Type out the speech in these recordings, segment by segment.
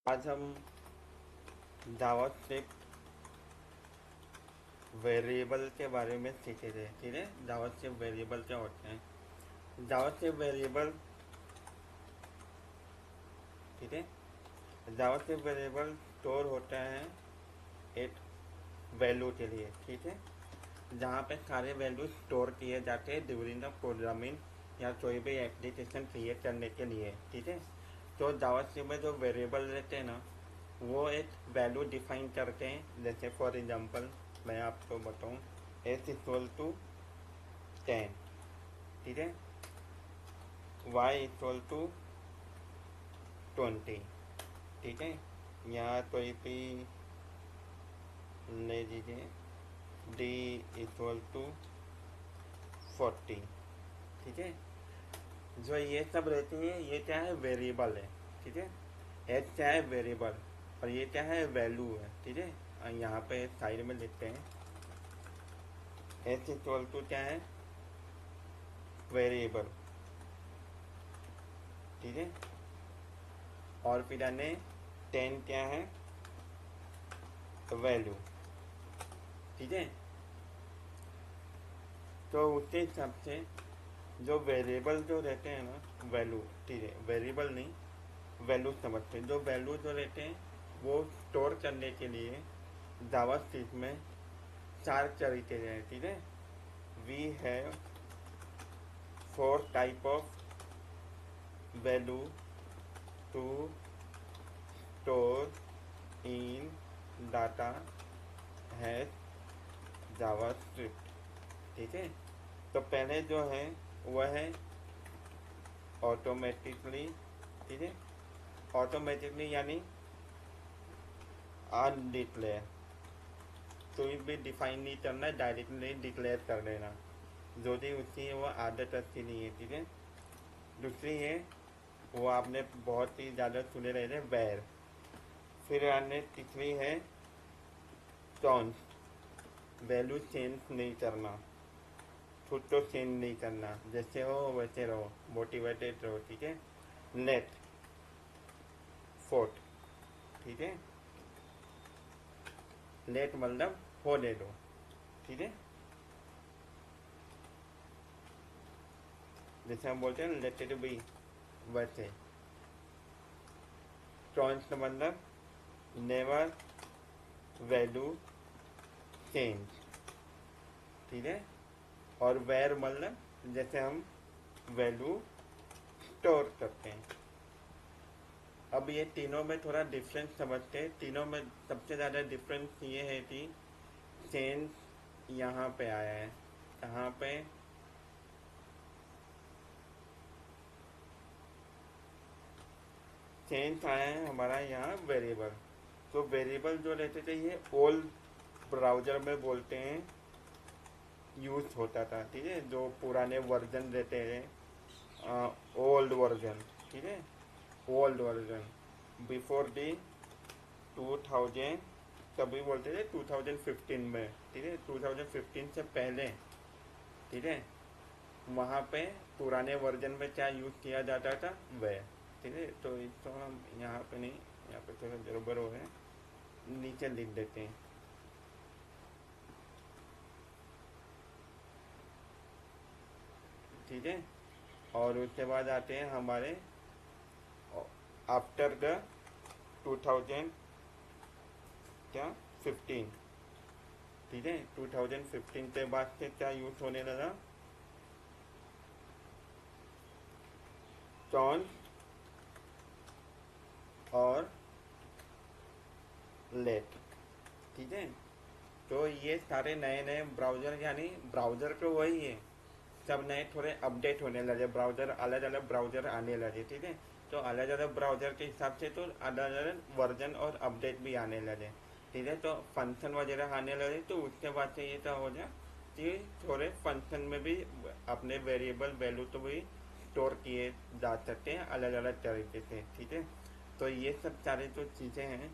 आज हम JavaScript variable के बारे में सीखेंगे। ठीक है, जावास्क्रिप्ट वेरिएबल क्या होते हैं। जावास्क्रिप्ट वेरिएबल, ठीक है, जावास्क्रिप्ट वेरिएबल स्टोर होता है एक वैल्यू के लिए। ठीक है, जहाँ पे सारे वैल्यू स्टोर किए जाते हैं ड्यूरिंग द प्रोग्रामिंग या कोई भी एप्लीकेशन क्रिएट करने के लिए। ठीक है, तो जावास्क्रिप्ट में जो वेरिएबल रहते हैं ना, वो एक वैल्यू डिफाइन करते हैं। जैसे फॉर एग्जांपल मैं आपको बताऊं, एस इक्वल टू 10, ठीक है, वाई इक्वल टू 20, ठीक है, यहाँ कोई भी ले लीजिए, डी इक्वल टू 40, ठीक है। जो ये सब रहती है ये क्या है, वेरिएबल है। ठीक है, एच क्या है, वेरिएबल, और ये क्या है, वैल्यू है। ठीक है, यहाँ पे साइड में लिखते हैं एच इक्वल टू क्या है, वेरिएबल। ठीक है, और फिर आने 10 क्या है, वैल्यू। ठीक है, तो उसके हिसाब से जो वेरिएबल जो रहते हैं ना, वैल्यू, ठीक है, वेरिएबल नहीं वैल्यू समझते हैं। जो वैल्यू जो रहते हैं वो स्टोर करने के लिए जावास्क्रिप्ट में 4 तरीके हैं। ठीक है, we have 4 type of value to store in data has JavaScript. ठीक है, तो पहले जो है वह है ऑटोमेटिकली। ठीक है, ऑटोमेटिकली यानी अनडिक्लेयर, कोई भी डिफाइन नहीं करना, डायरेक्टली डिक्लेयर कर देना। जो भी उसकी है वो आदत अच्छी नहीं है। ठीक है, दूसरी है वो आपने बहुत ही ज़्यादा सुने रहे थे, वैर। फिर आने तीसरी है कॉन्स्ट, वैल्यू चेंज नहीं करना, खुद तो चेंज नहीं करना, जैसे हो वैसे रहो, मोटिवेटेड रहो। ठीक है, लेट फोर्थ, ठीक है, लेट मतलब होने दो। ठीक है, जैसे हम बोलते हैं लेट इट बी, वैसे। कॉन्स्ट मतलब नेवर वैल्यू चेंज। ठीक है, और वेर मतलब जैसे हम वैल्यू स्टोर करते हैं। अब ये तीनों में थोड़ा डिफरेंस समझते हैं। तीनों में सबसे ज़्यादा डिफरेंस ये है कि चेंज यहाँ पे आया है, यहाँ पे चेंज आया है हमारा यहाँ वेरिएबल। तो वेरिएबल जो रहते थे ये ओल्ड ब्राउजर में बोलते हैं यूज होता था। ठीक है, जो पुराने वर्जन रहते हैं, ओल्ड वर्जन। ठीक है, ओल्ड वर्जन बिफोर दी 2000, तभी बोलते थे 2015 में। ठीक है, 2015 से पहले। ठीक है, वहाँ पे पुराने वर्जन में क्या यूज़ किया जाता था वह। ठीक है, तो इसको हम यहाँ पे नहीं, यहाँ पे थोड़ा गड़बड़ हो गया, नीचे लिख देते हैं। ठीक है, और उसके बाद आते हैं हमारे आफ्टर द 2000 क्या 15। ठीक है, 2015 के बाद से क्या यूज होने लगा, टॉन और लेट। ठीक है, तो ये सारे नए नए ब्राउजर, यानी ब्राउजर तो वही है, सब नए थोड़े अपडेट होने लगे, ब्राउजर अलग अलग ब्राउजर आने लगे। ठीक है, तो अलग अलग ब्राउजर के हिसाब से तो अलग अलग वर्जन और अपडेट भी आने लगे। ठीक है, तो फंक्शन वगैरह आने लगे, तो उसके बाद से ये क्या हो जाए कि थोड़े फंक्शन में भी अपने वेरिएबल वैल्यू तो भी स्टोर किए जा सकते हैं अलग अलग तरीके से। ठीक है, तो ये सब सारे जो चीज़ें हैं,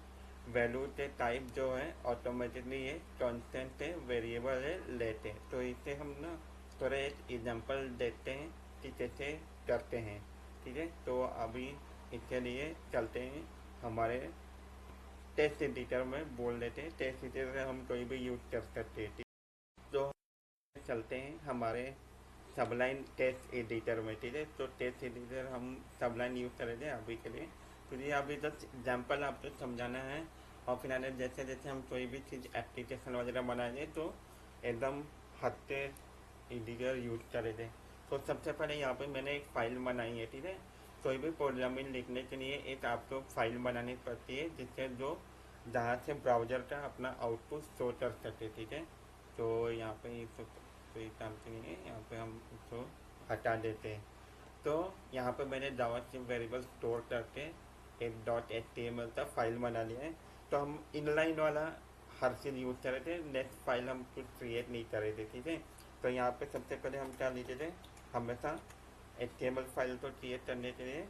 वैल्यू के टाइप जो है ऑटोमेटिकली ये कांस्टेंट है, वेरिएबल है, लेट है। तो इसे हम ना थोड़ा एक एग्जांपल देखते हैं कि कैसे करते हैं। ठीक है, तो अभी इसके लिए चलते हैं हमारे टेक्स्ट एडिटर में बोल देते हैं। टेक्स्ट एडिटर हम कोई भी यूज कर सकते हैं। तो चलते हैं हमारे सबलाइन टेक्स्ट एडिटर में, ठीक है। तो टेक्स्ट एडिटर हम सबलाइन यूज कर रहे थे अभी के लिए। तो ये अभी जस्ट एग्जाम्पल आपको समझाना है, और फिर आने जैसे जैसे हम कोई भी चीज़ एप्लीकेशन वगैरह बनाएंगे तो एकदम हद एडिटर यूज कर रहे थे। तो सबसे पहले यहाँ पे मैंने एक फाइल बनाई है, ठीक है। कोई भी प्रोग्रामिंग लिखने के लिए एक आपको फाइल बनानी पड़ती है, जिससे जो जहाँ से ब्राउज़र का अपना आउटपुट शो कर सके, ठीक है। तो यहाँ पे इसको कोई काम के लिए यहाँ पे हम इसको हटा देते हैं। तो यहाँ पे मैंने जावास्क्रिप्ट वेरिएबल स्टोर करके एक .html का फाइल बना लिया है। तो हम इनलाइन वाला हर चीज़ यूज़ कर रहे थे, नेक्स्ट फाइल हम कुछ क्रिएट नहीं कर रहे थे, ठीक है। तो यहाँ पे सबसे पहले हम क्या लेते थे, हमेशा HTML फाइल को क्रिएट करने के लिए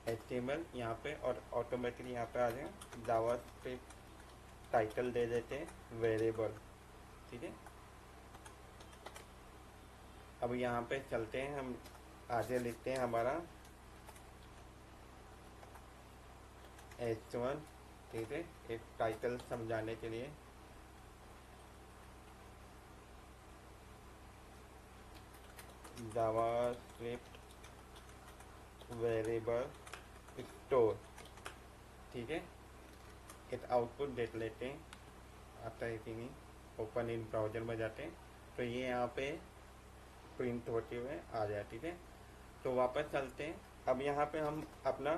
HTML यहाँ पे, और ऑटोमेटिकली यहाँ पे आ जाए जावास्क्रिप्ट टाइटल दे देते हैं वेरिएबल, ठीक है। अब यहाँ पे चलते हैं, हम आगे लिखते हैं हमारा H1, ठीक है, एक टाइटल समझाने के लिए। जावास्क्रिप्ट वेरिएबल स्टोर, ठीक है। एक आउटपुट देख लेते हैं आता है कि नहीं। ओपन इन ब्राउजर में जाते हैं तो ये यहाँ पे प्रिंट होते हुए आ जाए, ठीक है। तो वापस चलते हैं। अब यहाँ पे हम अपना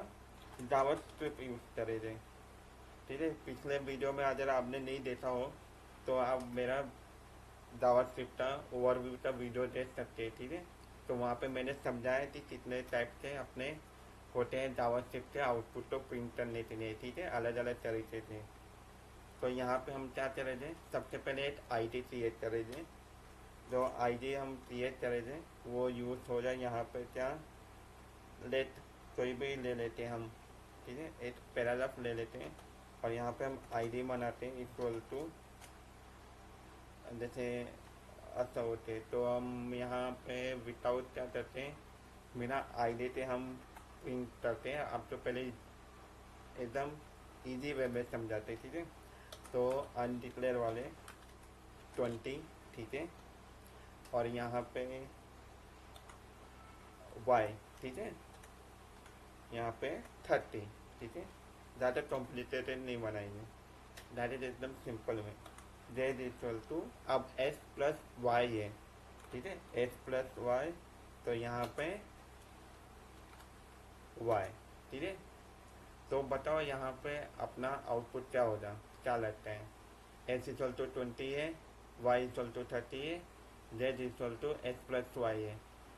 जावास्क्रिप्ट यूज करेंगे, ठीक है। पिछले वीडियो में अगर आपने नहीं देखा हो तो आप मेरा जावास्क्रिप्ट का ओवरव्यू का वीडियो देख सकते हैं, ठीक है। तो वहाँ पे मैंने समझाया कि कितने टाइप के अपने होते हैं जावास्क्रिप्ट के आउटपुट को प्रिंट करने के लिए, ठीक है, अलग अलग तरीके से। तो यहाँ पे हम क्या करेंगे, सबसे पहले एक आईडी क्रिएट करेंगे। जो आईडी हम क्रिएट करेंगे वो यूज हो जाए यहाँ पे, क्या लेट कोई भी ले लेते हैं हम, ठीक है, एक पैराग्राफ ले लेते हैं, और यहाँ पे हम आईडी बनाते हैं इक्वल टू, जैसे अच्छा होते। तो हम यहाँ पे विदाउट क्या करते हैं, बिना आईडी के हम प्रिंट करते हैं। आप तो पहले एकदम इजी वे में समझाते, ठीक है। तो अनडिक्लेयर वाले 20, ठीक है, और यहाँ पे y, ठीक है, यहाँ पे 30, ठीक है। ज़्यादा कॉम्प्लिकेटेड नहीं बनाएंगे, डायरेक्ट एकदम सिंपल में। z इक्वल टू, अब s प्लस वाई है, ठीक है, s प्लस वाई, तो यहाँ पे y, ठीक है। तो बताओ यहाँ पे अपना आउटपुट क्या होगा, क्या लगता है। s इक्वल टू 20 है, y इक्वल टू 30 है, z equal to s plus y है,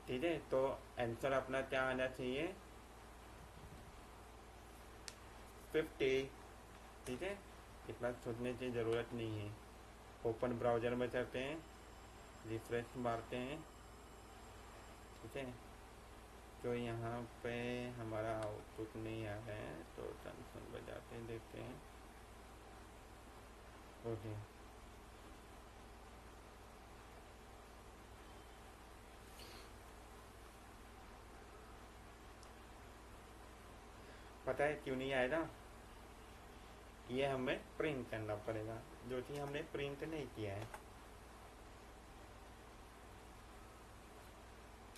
ठीक है। तो आंसर अपना क्या आना चाहिए, 50, ठीक है। इतना सोचने की ज़रूरत नहीं है। ओपन ब्राउज़र में चलते हैं, रिफ्रेश मारते हैं, ठीक है। तो यहाँ पे हमारा आउटपुट नहीं आ रहा है, तो टेंशन बजाते हैं, देखते हैं। ओके, पता है क्यों नहीं आएगा, ये हमें प्रिंट करना पड़ेगा, जो कि हमने प्रिंट नहीं किया है।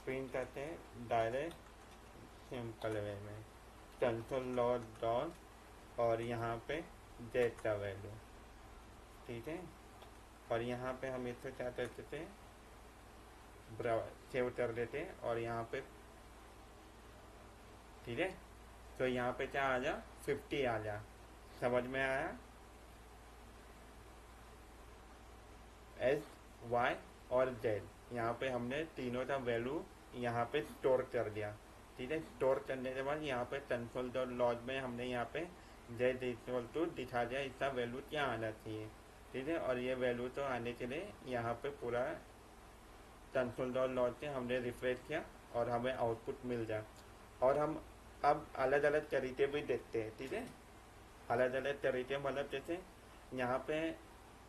प्रिंट करते हैं डायरेक्ट सिंपल वे में, कंसोल लॉग डॉट, और यहाँ पे जेट का वैल्यू, ठीक है। और यहाँ पे हम इसको क्या करते थे, सेव कर देते हैं, और यहाँ पे, ठीक है। तो यहाँ पे क्या आ जा, 50 आ जा, समझ में आया। एस, वाई और जेड, यहाँ पे हमने तीनों का वैल्यू यहाँ पे स्टोर कर दिया, ठीक है। स्टोर करने के बाद यहाँ पे कंसोल डॉट लॉग में हमने यहाँ पे जेड इक्वल टू दिखा दिया, इसका वैल्यू क्या आना चाहिए, ठीक है। और ये वैल्यू तो आने के लिए यहाँ पे पूरा कंसोल डॉट लॉग से हमने रिफ्रेश किया और हमें आउटपुट मिल जाए। और हम अब अलग अलग तरीके भी देखते हैं, ठीक है। अलग अलग तरीके मतलब जैसे यहाँ पे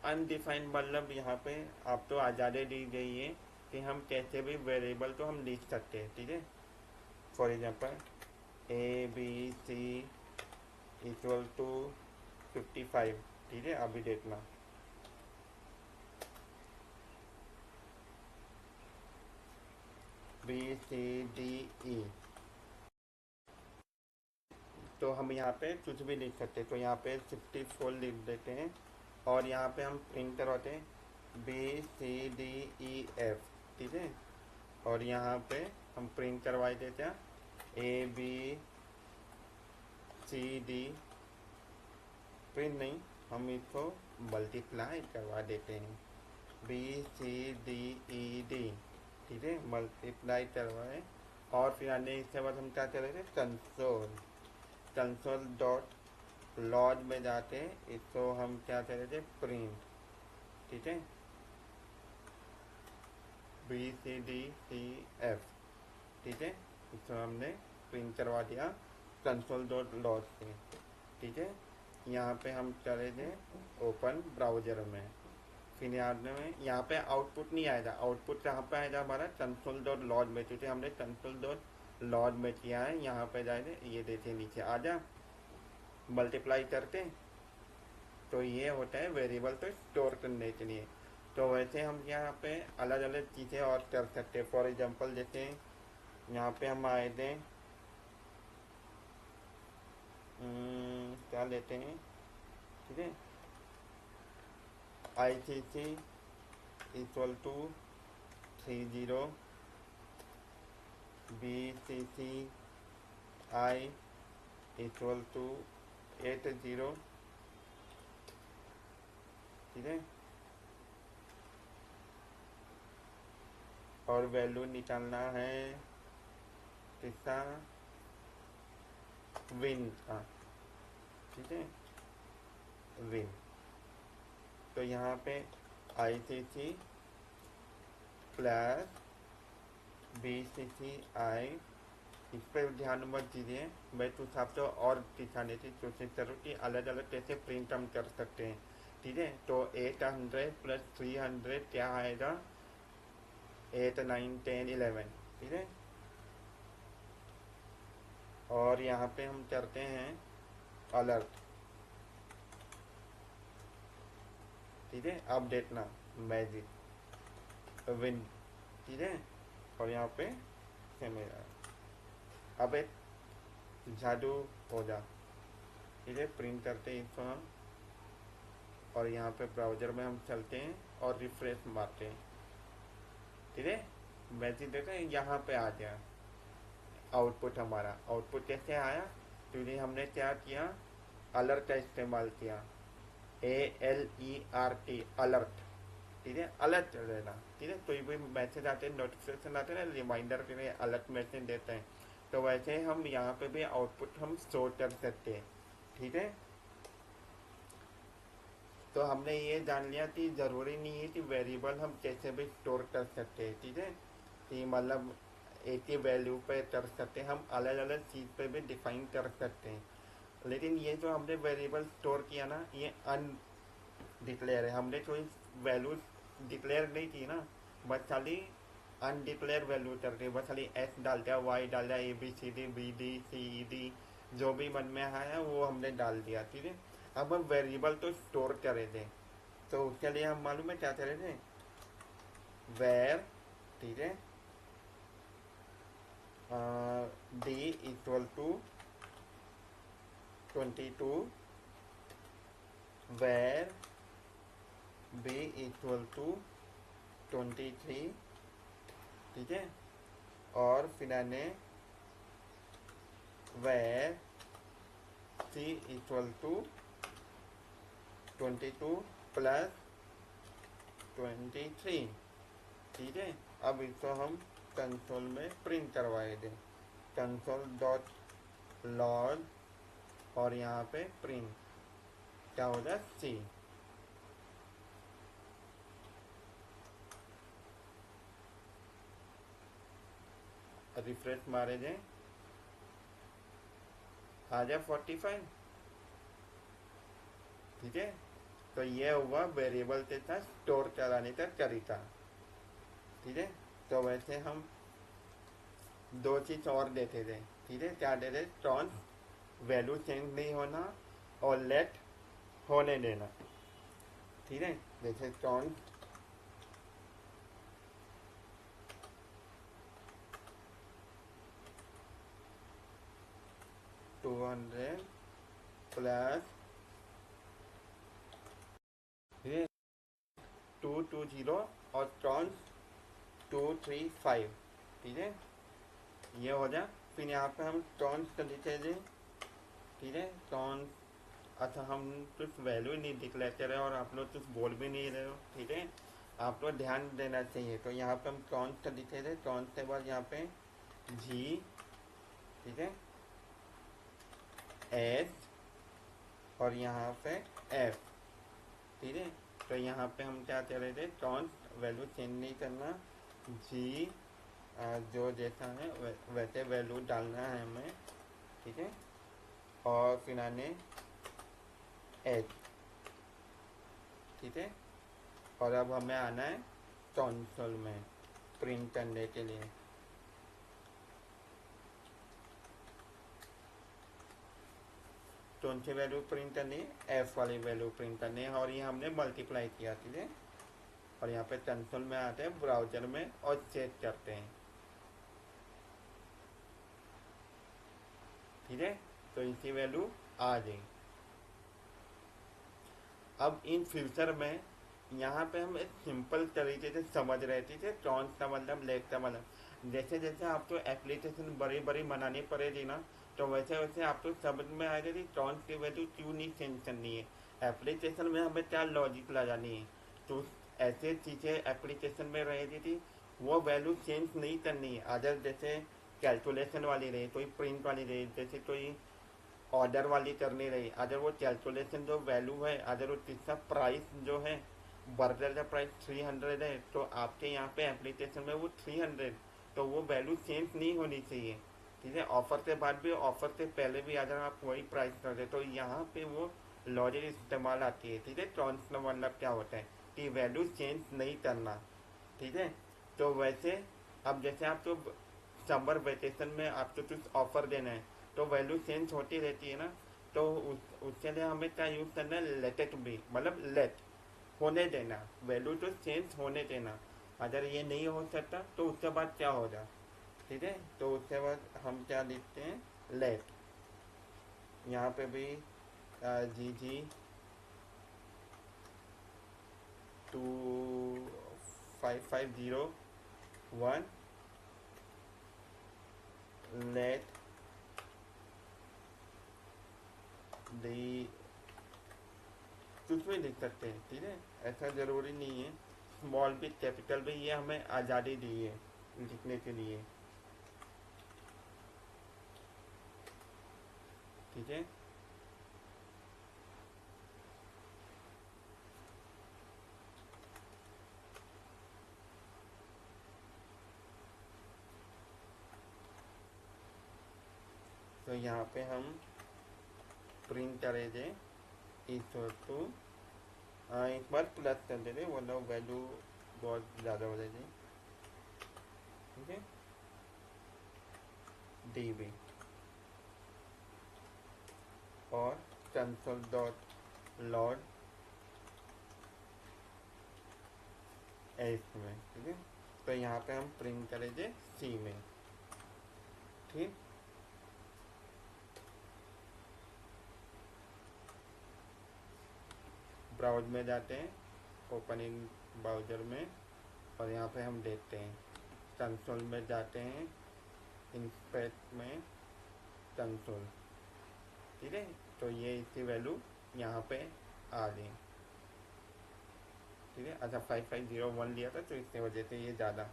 अनडिफाइंड, मतलब यहाँ पे आप तो आज़ादी दी गई है कि हम कैसे भी वेरिएबल तो हम लिख सकते हैं, ठीक है। For example A B C equal to 55, ठीक है। अभी देखना, BCDE, तो हम यहाँ पे कुछ भी लिख सकते हैं। तो यहाँ पे 64 लिख देते हैं और यहाँ पे हम प्रिंट करवाते हैं BCDEF, ठीक है। और यहाँ पे हम प्रिंट करवा देते हैं ABCD, प्रिंट नहीं, हम इसको मल्टीप्लाई करवा देते हैं BCDED, ठीक है। मल्टीप्लाई करवाए और फिर आने इसके बाद हम क्या करेंगे, कंसोल डॉट लॉग में जाते हैं, इसको हम क्या करेंगे, प्रिंट, ठीक है। BCDEF, ठीक है। इसको हमने प्रिंट करवा दिया कंसोल डॉट लॉग से, ठीक है। यहाँ पे हम करेंगे ओपन ब्राउजर में, फिर यहाँ पे आउटपुट नहीं आएगा। आउटपुट कहाँ पे आएगा, हमारा कंसोल डॉट लॉग में, क्योंकि हमने कंसोल डॉट लॉग में किया है। यहाँ पे जाएंगे, ये देखिए नीचे आ जा, मल्टीप्लाई करते हैं तो ये होता है वेरिएबल तो स्टोर करने के लिए। तो वैसे हम यहाँ पे अलग अलग चीज़ें और कर सकते हैं। फॉर एग्जांपल जैसे यहाँ पे हम आए थे, क्या लेते हैं, ठीक है, ICC equal to 30, BCCI equal to 80, ठीक है। और वैल्यू निकालना है किसका, विन का, ठीक है, विन। तो यहाँ पे ICC प्लस BCCI, इस पर ध्यान मत दीजिए, मैं तो आपको और दिखाने की कोशिश करूँ कि अलग अलग कैसे प्रिंट हम कर सकते हैं, ठीक है। तो 800 प्लस 300 क्या आएगा, 8, 9, 10, 11, ठीक है। और यहाँ पे हम करते हैं अलर्ट, ठीक है। अब देखना मैजिक विन, ठीक है। और यहाँ पे अब एक जादू हो जा, ठीक है। प्रिंट करते हैं इसको हम, और यहाँ पे ब्राउजर में हम चलते हैं और रिफ्रेश मारते हैं, ठीक है। मैजिक देखते हैं, यहाँ पे आ गया आउटपुट। हमारा आउटपुट कैसे आया, क्योंकि हमने क्या किया, अलर्ट का इस्तेमाल किया, ALERT, अलर्ट, ठीक है। अलर्ट रहना, ठीक है। कोई भी मैसेज आते हैं, नोटिफिकेशन आते हैं ना, रिमाइंडर के लिए अलर्ट मैसेज देते हैं। तो वैसे हम यहाँ पे भी आउटपुट हम स्टोर कर सकते हैं, ठीक है। तो हमने ये जान लिया कि ज़रूरी नहीं है कि वेरिएबल हम कैसे भी स्टोर कर सकते हैं, ठीक है। कि मतलब एक ही वैल्यू पे कर सकते हैं, हम अलग अलग चीज़ पे भी डिफाइन कर सकते हैं। लेकिन ये जो हमने वेरिएबल स्टोर किया ना, ये अनडिक्लेयर है, हमने कोई वैल्यू डिक्लेयर नहीं की ना, बस खाली अनडिक्लेयर वैल्यू करके बस खाली S डाल दिया, Y डाल दिया, ABCD BD CED जो भी मन में आया वो हमने डाल दिया, ठीक है। अब हम वेरिएबल तो स्टोर करे थे, तो उसके लिए हम मालूम है क्या करे थे, वेर, ठीक है, D equal to 22, where B equal to 23, ठीक है। और फिर आने where C equal to 22 plus 23, ठीक है। अब इसको हम कंसोल में प्रिंट करवाए दें, कंसोल डॉट लॉग, और यहाँ पे प्रिंट क्या हो जाए, C, रिफ्रेश मारे जाए, आ जाए 45, ठीक है। तो ये हुआ वेरिएबल के साथ स्टोर कराने का तरीका, ठीक है। तो वैसे हम दो चीज़ और देते थे, ठीक है, क्या देते, वैल्यू चेंज नहीं होना और लेट होने देना, ठीक है। जैसे कॉन्स्ट 200 प्लस 220 और कॉन्स्ट 235, ठीक है, ये हो जाए। फिर यहाँ पे हम कॉन्स्ट लिखे थे, ठीक है, कॉन्स्ट। अच्छा, हम कुछ वैल्यू नहीं लिख लेते रहे और आप लोग कुछ बोल भी नहीं रहे हो, ठीक है, आप लोग ध्यान देना चाहिए। तो यहाँ पे हम कॉन्स्ट लिखे थे, कॉन्स्ट के बाद यहाँ पे जी, ठीक है, एस और यहाँ पे एफ, ठीक है। तो यहाँ पे हम क्या कह रहे थे, कॉन्स्ट वैल्यू चेंज नहीं करना, जी जो जैसा है वैसे वैल्यू डालना है हमें, ठीक है। और फिर आने एच, ठीक है। और अब हमें आना है कंसोल में प्रिंट करने के लिए। कौन सी वैल्यू प्रिंट करनी है, एफ वाली वैल्यू प्रिंट करनी है, और ये हमने मल्टीप्लाई किया, ठीक है। और यहाँ पे कंसोल में आते हैं ब्राउजर में और चेक करते हैं, ठीक है। तो इसी वैल्यू आ गई। अब इन फ्यूचर में यहाँ पे हम एक सिंपल तरीके से समझ रहे थे कौन सा मतलब लेग का मतलब। जैसे जैसे आपको एप्लीकेशन बड़ी बड़ी बनानी पड़ेगी ना, तो वैसे वैसे आपको समझ में आएगा कि कौन सी वैल्यू क्यों नहीं चेंज करनी है, एप्लीकेशन में हमें क्या लॉजिक लगानी है। तो ऐसे चीज़ें एप्लीकेशन में रहेगी थी, वो वैल्यू चेंज नहीं करनी है। अगर जैसे कैलकुलेशन वाली रही, कोई प्रिंट वाली रही, जैसे कोई ऑर्डर वाली करनी रही, अगर वो कैलकुलेशन जो वैल्यू है, अगर वो किसका प्राइस जो है, बर्गर का प्राइस 300 है, तो आपके यहाँ पे एप्लीकेशन में वो 300, तो वो वैल्यू चेंज नहीं होनी चाहिए, ठीक है। ऑफर के बाद भी, ऑफर से पहले भी अगर आप वही प्राइस कर दे, तो यहाँ पे वो लॉजिक इस्तेमाल आती है, ठीक है। ट्रांसफर मतलब क्या होता है कि वैल्यू चेंज नहीं करना, ठीक है। तो वैसे अब जैसे आप तो समर वेकेशन में आपको कुछ ऑफर देना है, तो वैल्यू चेंज होती रहती है ना, तो उसके लिए हमें क्या यूज़ करना है, लेट इट बी, मतलब लेट होने देना, वैल्यू तो चेंज होने देना। अगर ये नहीं हो सकता तो उसके बाद क्या होगा, ठीक है। तो उसके बाद हम क्या लिखते हैं, लेट। यहाँ पे भी जी जी 25501 लेट दी, कुछ भी लिख सकते हैं, ठीक है, ऐसा ज़रूरी नहीं है। स्मॉल भी कैपिटल भी, ये हमें आज़ादी दी है लिखने के लिए, ठीक है। तो यहाँ पे हम प्रिंट करेंगे इक्वल टू, एक बार प्लस कर देंगे वरना वैल्यू बहुत ज़्यादा हो जाएगी, ठीक है, डी और कंसोल डॉट लॉग एस में, ठीक है। तो यहाँ पे हम प्रिंट करेंगे सी में, ठीक। ब्राउज में जाते हैं, ओपन इन ब्राउजर में, और यहाँ पे हम देखते हैं कंसोल में जाते हैं, इंस्पेक्ट में कंसोल, ठीक है। तो ये इसकी वैल्यू यहाँ पे आ गई, ठीक है। अच्छा 5501 लिया था तो इसकी वजह से ये ज़्यादा,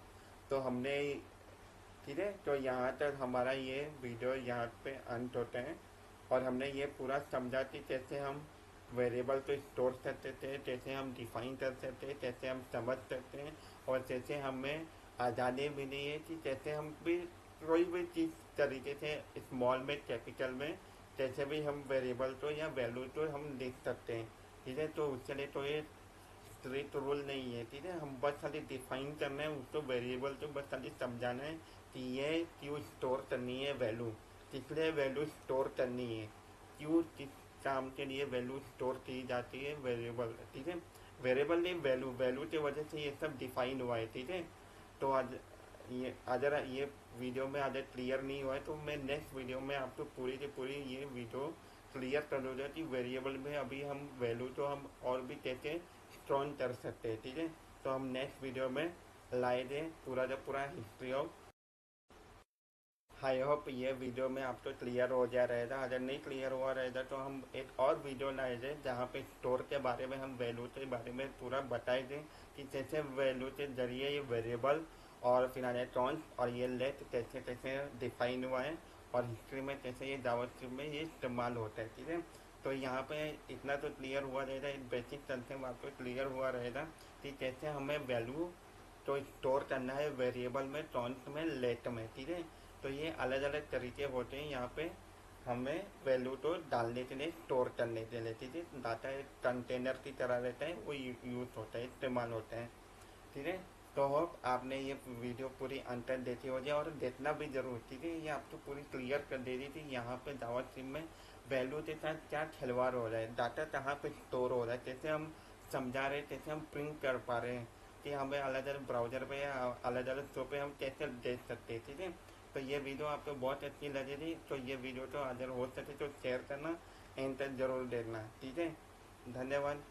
तो हमने, ठीक है। तो यहाँ तक हमारा ये वीडियो यहाँ पे अंत होते हैं, और हमने ये पूरा समझा कि कैसे हम वेरिएबल को स्टोर करते थे, कैसे हम डिफाइन कर सकते हैं, कैसे हम समझ सकते हैं, और कैसे हमें आज़ादी मिली है कि कैसे हम भी कोई भी चीज़ तरीके से स्मॉल में कैपिटल में कैसे भी हम वेरिएबल को या वैल्यू को हम लिख सकते हैं, ठीक है। तो उसके लिए तो ये स्ट्रिक्ट रूल नहीं है, ठीक है। हम बस खाली डिफाइन करना है उसको, वेरिएबल को बस खाली समझाना है कि ये क्यों स्टोर करनी है वैल्यू, किस लिए वैल्यू स्टोर करनी है, क्यों किस काम के लिए वैल्यू स्टोर की जाती है, वेरिएबल, ठीक है। वेरिएबल नहीं, वैल्यू, वैल्यू की वजह से ये सब डिफाइन हुआ है, ठीक है। तो आज ये अगर ये वीडियो में अगर क्लियर नहीं हुआ है तो मैं नेक्स्ट वीडियो में आपको पूरी की पूरी ये वीडियो क्लियर कर दूँगा कि वेरिएबल में अभी हम वैल्यू तो हम और भी कैसे स्ट्रॉन्ग कर सकते हैं, ठीक है। तो हम नेक्स्ट वीडियो में लाए दें पूरा का पूरा हिस्ट्री ऑफ। आई होप ये वीडियो में आपको क्लियर हो जा रहेगा। अगर नहीं क्लियर हुआ रहेगा तो हम एक और वीडियो लाए थे जहाँ पे स्टोर के बारे में, हम वैल्यू के बारे में पूरा बताए थे कि कैसे वैल्यू के जरिए ये वेरिएबल और फिर इलेक्ट्रॉन्स और ये लेट कैसे कैसे डिफाइन हुआ है, और हिस्ट्री में कैसे ये जावास्क्रिप्ट में ये इस्तेमाल होता है, ठीक है। तो यहाँ पे इतना तो क्लियर हुआ रहेगा, एक बेसिक कंसेप्ट आपको क्लियर हुआ रहेगा कि कैसे हमें वैल्यू तो स्टोर करना है वेरिएबल में, टॉन्स में, लेट में, ठीक है। तो ये अलग अलग तरीके होते हैं यहाँ पे हमें वैल्यू तो डालने के लिए, स्टोर करने के लिए, ठीक है। डाटा एक कंटेनर की तरह रहता है, वो यूज होता है, इस्तेमाल होता है, ठीक है। तो होप आपने ये वीडियो पूरी अंत तक देखी होगी, और देखना भी जरूर, ठीक है। ये आपको पूरी क्लियर कर दे रही थी यहाँ पे जावास्क्रिप्ट में वैल्यू के साथ क्या खिलवाड़ हो रहा है, डाटा कहाँ पे स्टोर हो रहा है, कैसे हम समझा रहे हैं, कैसे हम प्रिंट कर पा रहे हैं, कि हमें अलग अलग ब्राउजर पे या अलग अलग शो पे हम कैसे देख सकते हैं, ठीक है। तो ये वीडियो आपको बहुत अच्छी लगी थी, तो ये वीडियो तो अगर हो सके तो शेयर करना, एंड तक जरूर देखना, ठीक है। धन्यवाद।